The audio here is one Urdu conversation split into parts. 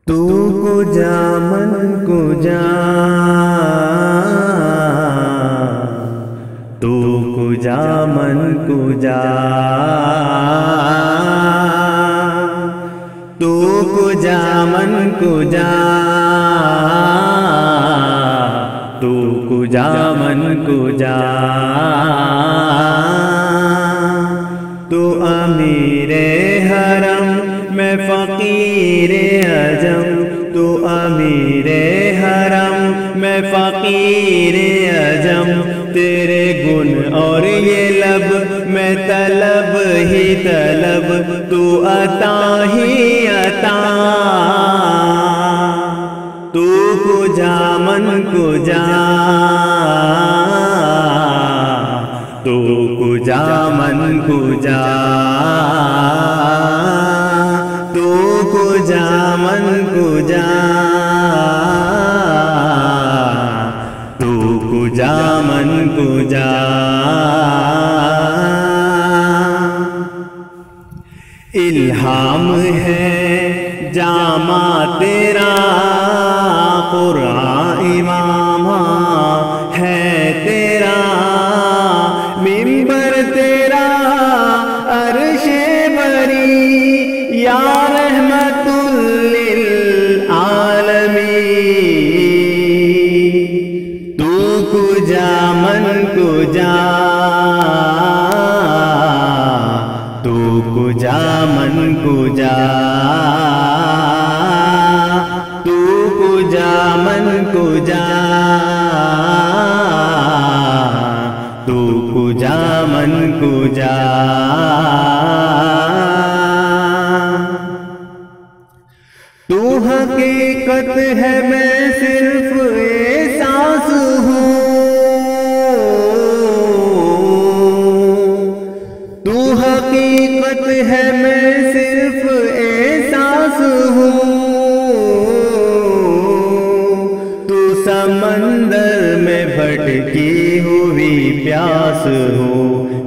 تو کجا من کجا تو کجا من کجا تو کجا من کجا تو کجا من کجا تو امیر حرم میں فقیر عجم تو امیر حرم میں فقیر عجم تیرے گن اور یہ لب میں طلب ہی طلب تو عطا ہی عطا تو کجا من کجا تو کجا من کجا تو کجا من کجا تو کجا من کجا الہام ہے جامع تیرا قرآن امام ہے تیرا منبر تیرا عرش بری یا رحمت للعالمین تو کجا من کجا تو کجا من کجا تو کجا من کجا تو کجا من کجا تو حقیقت ہے میں صرف احساس ہوں تو حقیقت ہے میں صرف احساس ہوں تو سمندر میں بھٹکی ہوئی پیاس ہو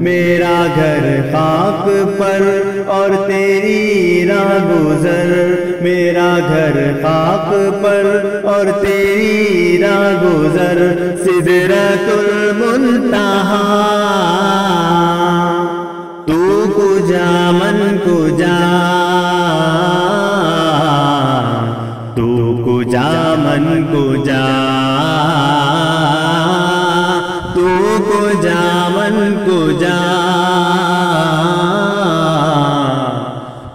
میرا گھر خاک پر اور تیری راہ گزر میرا گھر خاک پر اور تیری راہ گزر سدرۃ المنتہا تو کجا من کجا تو کجا من کجا تو کجا من کجا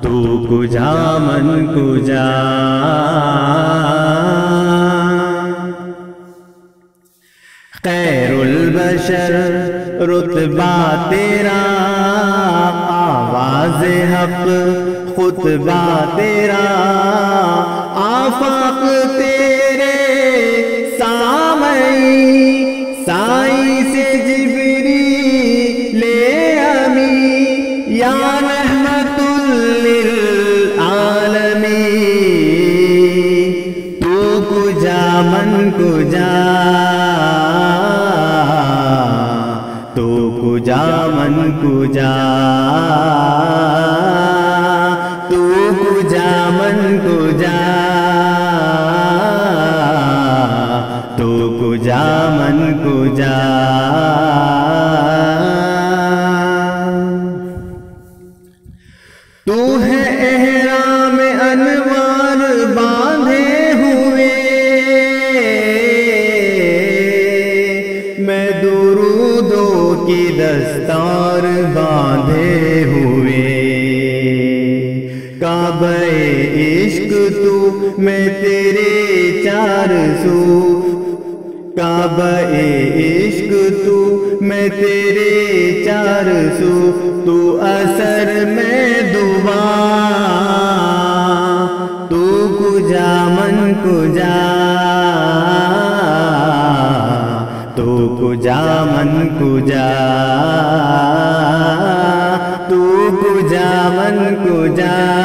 تو کجا من کجا خیر البشر رتبہ تیرا آواز حق خطبہ تیرا آفاق تیرے سامعی سائی سے جبریل امی یا رحمت للعالمین تو کجا من کجا تو کجا من کجا تو کجا من کجا تو کجا من کجا تو ہے احرام انوار باندھے ہوئے میں درودوں کی دستار باندھے ہوئے کعبہ عشق تو میں تیرے چار سو کعبہ عشق تو میں تیرے چار سو تو اثر میں دعا تو کجا من کجا تو کجا من کجا تو کجا من کجا